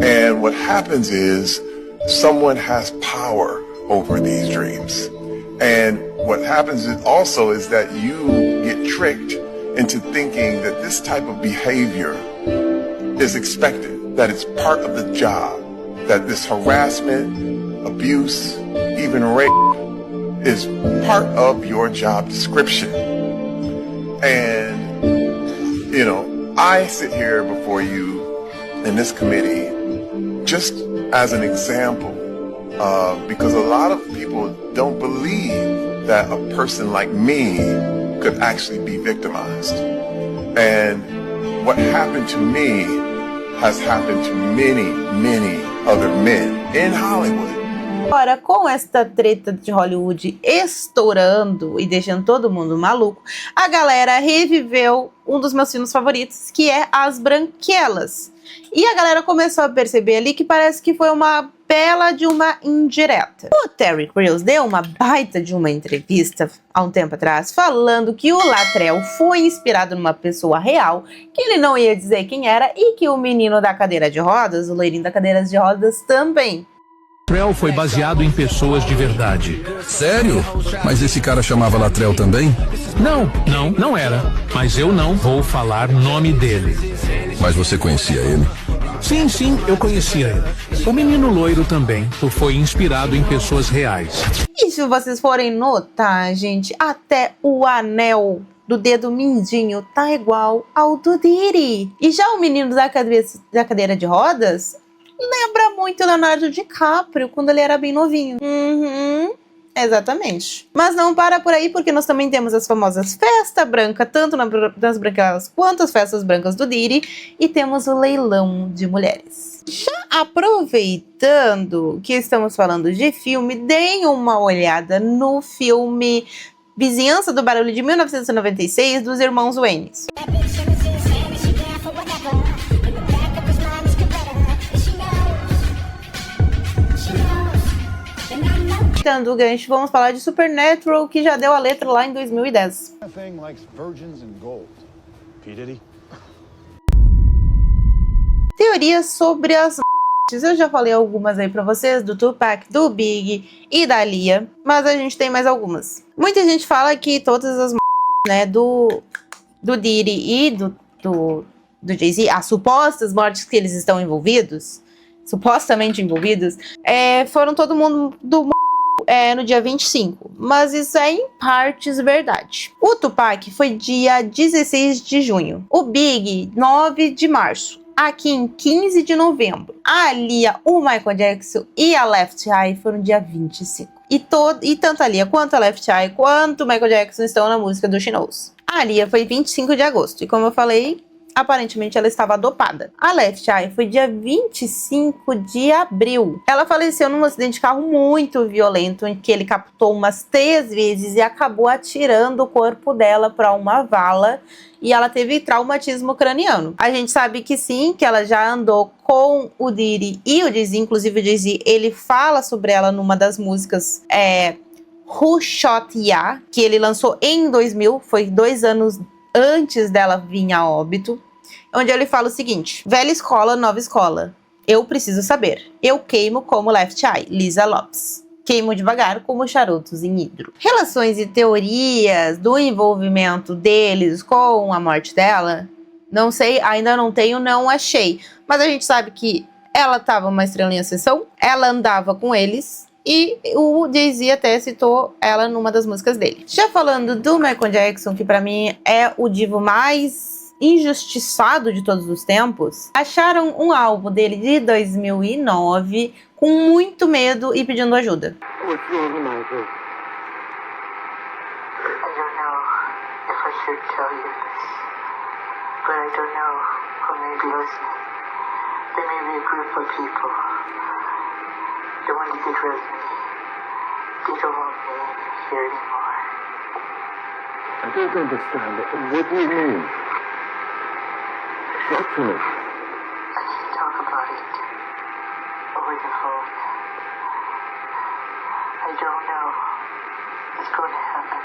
And what happens is someone has power over these dreams. And what happens also is that you get tricked into thinking that this type of behavior is expected, that it's part of the job, that this harassment, abuse, even rape is part of your job description. And, you know, I sit here before you in this committee just as an example, because a lot of people don't believe that a person like me could actually be victimized. And what happened to me has happened to many, many other men in Hollywood. Agora, com esta treta de Hollywood estourando e deixando todo mundo maluco, a galera reviveu um dos meus filmes favoritos, que é As Branquelas. E a galera começou a perceber ali que parece que foi uma bela de uma indireta. O Terry Crews deu uma baita de uma entrevista há um tempo atrás, falando que o Latrell foi inspirado numa pessoa real, que ele não ia dizer quem era, e que o menino da cadeira de rodas, o loirinho da cadeira de rodas, também. Latrell foi baseado em pessoas de verdade. Sério? Mas esse cara chamava Latrell também? Não era. Mas eu não vou falar nome dele. Mas você conhecia ele? Sim, eu conhecia ele. O menino loiro também foi inspirado em pessoas reais. E se vocês forem notar, gente, até o anel do dedo mindinho tá igual ao do Diddy. E já o menino da cadeira de rodas lembra muito Leonardo DiCaprio quando ele era bem novinho. Exatamente. Mas não para por aí, porque nós também temos as famosas Festa Branca, tanto nas branquelas quanto as festas brancas do Diddy, e temos o leilão de mulheres. Já aproveitando que estamos falando de filme, deem uma olhada no filme Vizinhança do Barulho de 1996, dos irmãos Wayne. Dando o gancho, vamos falar de Supernatural, que já deu a letra lá em 2010. Teorias sobre as eu já falei algumas aí pra vocês, do Tupac, do Big e da Aaliyah, mas a gente tem mais algumas. Muita gente fala que todas as né, do Diddy e do Jay-Z, as supostas mortes que eles estão envolvidos, supostamente envolvidos, foram todo mundo do no dia 25, mas isso é em partes verdade. O Tupac foi dia 16 de junho, o Big 9 de março, a Kim 15 de novembro, a Lia, o Michael Jackson e a Left Eye foram dia 25. E tanto a Lia quanto a Left Eye quanto o Michael Jackson estão na música do She Knows. A Lia foi 25 de agosto e, como eu falei, aparentemente ela estava dopada. A Left Eye foi dia 25 de abril. Ela faleceu num acidente de carro muito violento, em que ele captou umas 3 vezes e acabou atirando o corpo dela para uma vala. E ela teve traumatismo craniano. A gente sabe que sim, que ela já andou com o Diddy e o Jay-Z. Inclusive o Jay-Z, ele fala sobre ela numa das músicas Who Shot Ya, que ele lançou em 2000, foi 2 anos antes dela vir a óbito, onde ele fala o seguinte: velha escola, nova escola, eu preciso saber, eu queimo como Left Eye, Lisa Lopes, queimo devagar como charutos em hidro. Relações e teorias do envolvimento deles com a morte dela, não sei, ainda não tenho, não achei, mas a gente sabe que ela tava uma estrela em ascensão, ela andava com eles, e o Jay-Z até citou ela numa das músicas dele. Já falando do Michael Jackson, que pra mim é o divo mais injustiçado de todos os tempos, acharam um álbum dele de 2009 com muito medo e pedindo ajuda. What's wrong, Michael? I don't know if I should tell you this, but I don't know who may be listening. There may be a group of people that want to get rid of me. They don't want me here anymore. I don't understand. What do you mean? Talk to me. I can't talk about it over the phone. I don't know what's going to happen,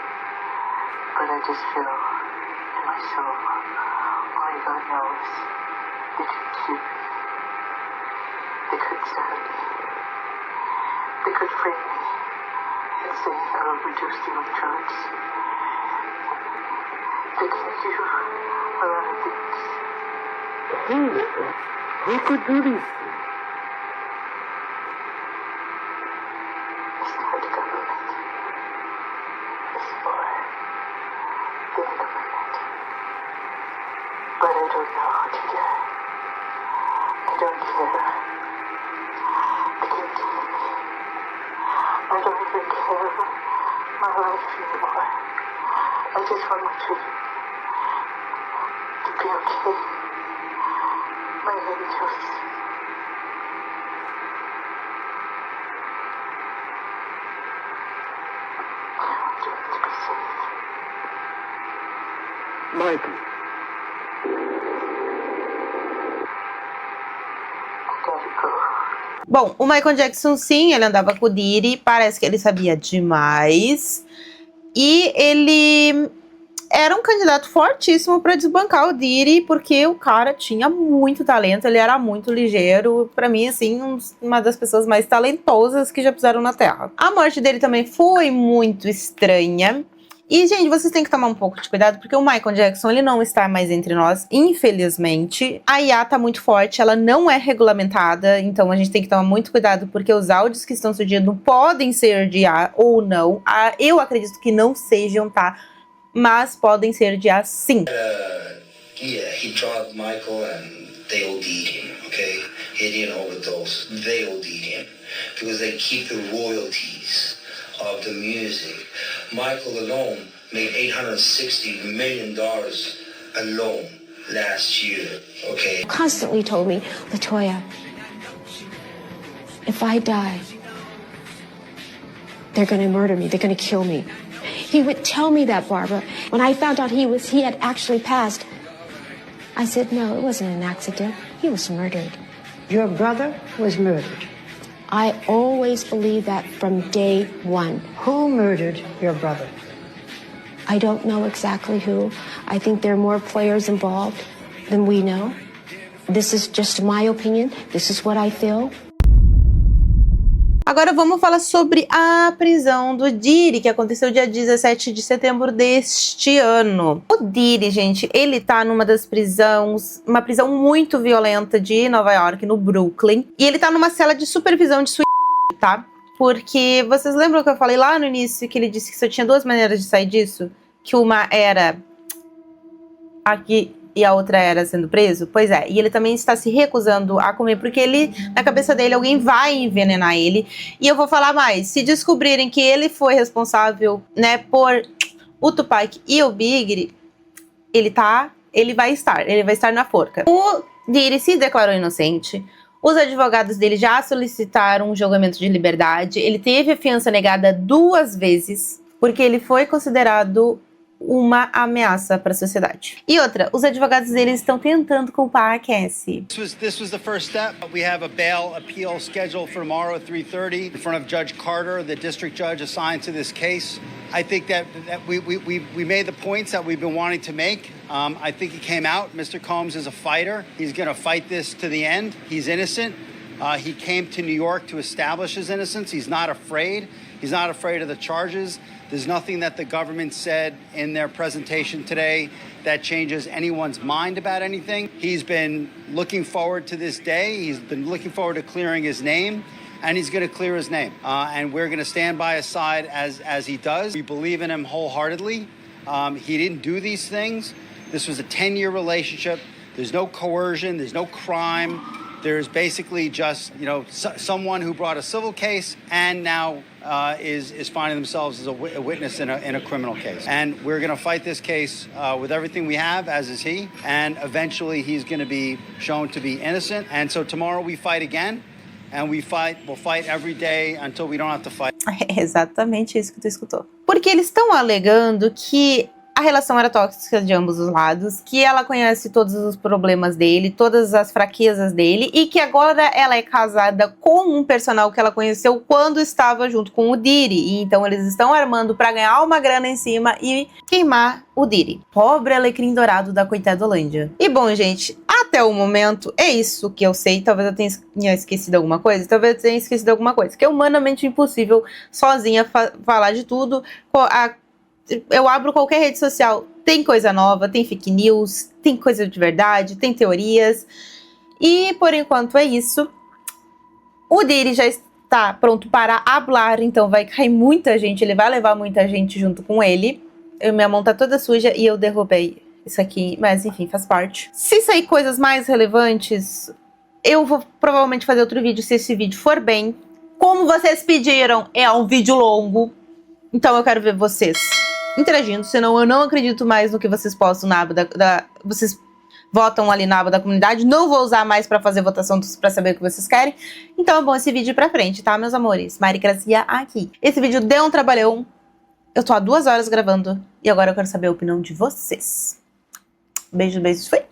but I just feel in my soul, only God knows, they could keep me. They could stab me. They could frame me and say I overdosed on drugs. They can do a lot of things. Who could do these things? It's not the government. It's more than the government. But I don't know how to do it. I don't care. I can't do it. I don't even care my life anymore. I just want to be okay. My angels. I want you to be safe. Michael. I gotta go. Bom, o Michael Jackson, sim, ele andava com o Diddy, parece que ele sabia demais. E ele era um candidato fortíssimo para desbancar o Diddy, porque o cara tinha muito talento, ele era muito ligeiro. Pra mim, assim, uma das pessoas mais talentosas que já pisaram na Terra. A morte dele também foi muito estranha. E, gente, vocês têm que tomar um pouco de cuidado, porque o Michael Jackson, ele não está mais entre nós, infelizmente. A IA tá muito forte, ela não é regulamentada, então a gente tem que tomar muito cuidado, porque os áudios que estão surgindo podem ser de IA ou não. Eu acredito que não sejam, tá? Mas podem ser de IA, sim. Yeah, he drugged Michael and they OD'd him, okay? He didn't overdose, they OD'd him. Because they keep the royalties of the music. Michael alone made $860 million alone last year, okay? Constantly told me, Latoya, if I die, they're gonna murder me, they're gonna kill me. He would tell me that, Barbara. When I found out he had actually passed, I said, no, it wasn't an accident. He was murdered. Your brother was murdered. I always believed that from day one. Who murdered your brother? I don't know exactly who. I think there are more players involved than we know. This is just my opinion. This is what I feel. Agora vamos falar sobre a prisão do Diddy, que aconteceu dia 17 de setembro deste ano. O Diddy, gente, ele tá numa das prisões, uma prisão muito violenta de Nova York, no Brooklyn. E ele tá numa cela de supervisão de suicídio, tá? porque vocês lembram que eu falei lá no início que ele disse que só tinha 2 maneiras de sair disso? Que uma era aqui e a outra era sendo preso? Pois é, e ele também está se recusando a comer, porque ele, na cabeça dele, alguém vai envenenar ele. E eu vou falar mais, se descobrirem que ele foi responsável, né, por o Tupac e o Biggie, ele vai estar na forca. O Diddy se declarou inocente. Os advogados dele já solicitaram um julgamento de liberdade. Ele teve a fiança negada 2 vezes, porque ele foi considerado uma ameaça para a sociedade. E outra, os advogados dele estão tentando culpar a Cassie. This was the first step. We have a bail appeal scheduled for tomorrow at 3:30 in front of Judge Carter, the district judge assigned to this case. I think that we made the points that we've been wanting to make. I think it came out. Mr. Combs is a fighter. He's going to fight this to the end. He's innocent. He came to New York to establish his innocence. He's not afraid. He's not afraid of the charges. There's nothing that the government said in their presentation today that changes anyone's mind about anything. He's been looking forward to this day. He's been looking forward to clearing his name, and he's going to clear his name. And we're going to stand by his side as he does. We believe in him wholeheartedly. He didn't do these things. This was a 10-year relationship. There's no coercion. There's no crime. There's basically just, someone who brought a civil case and now is finding themselves as a witness in a criminal case. And we're going to fight this case with everything we have, as is he. And eventually he's going to be shown to be innocent. And so tomorrow we fight again. And we'll fight every day until we don't have to fight. É exatamente isso que tu escutou. Porque eles estão alegando que a relação era tóxica de ambos os lados, que ela conhece todos os problemas dele, todas as fraquezas dele, e que agora ela é casada com um personal que ela conheceu quando estava junto com o Diddy. E então eles estão armando pra ganhar uma grana em cima e queimar o Diddy. Pobre alecrim dourado da coitadolândia. E bom, gente, até o momento é isso que eu sei. Talvez eu tenha esquecido alguma coisa, que é humanamente impossível sozinha falar de tudo. Eu abro qualquer rede social, tem coisa nova, tem fake news, tem coisa de verdade, tem teorias. E por enquanto é isso. O Diddy já está pronto para hablar, então vai cair muita gente, ele vai levar muita gente junto com ele. Minha mão tá toda suja e eu derrubei isso aqui, mas enfim, faz parte. Se sair coisas mais relevantes, eu vou provavelmente fazer outro vídeo se esse vídeo for bem. Como vocês pediram, é um vídeo longo, então eu quero ver vocês interagindo, senão eu não acredito mais no que vocês postam na aba vocês votam ali na aba da comunidade. Não vou usar mais pra fazer votação pra saber o que vocês querem. Então é bom esse vídeo ir pra frente, tá, meus amores? Mari Gracia aqui. Esse vídeo deu um trabalhão. Eu tô há 2 horas gravando e agora eu quero saber a opinião de vocês. Beijos, beijos, fui!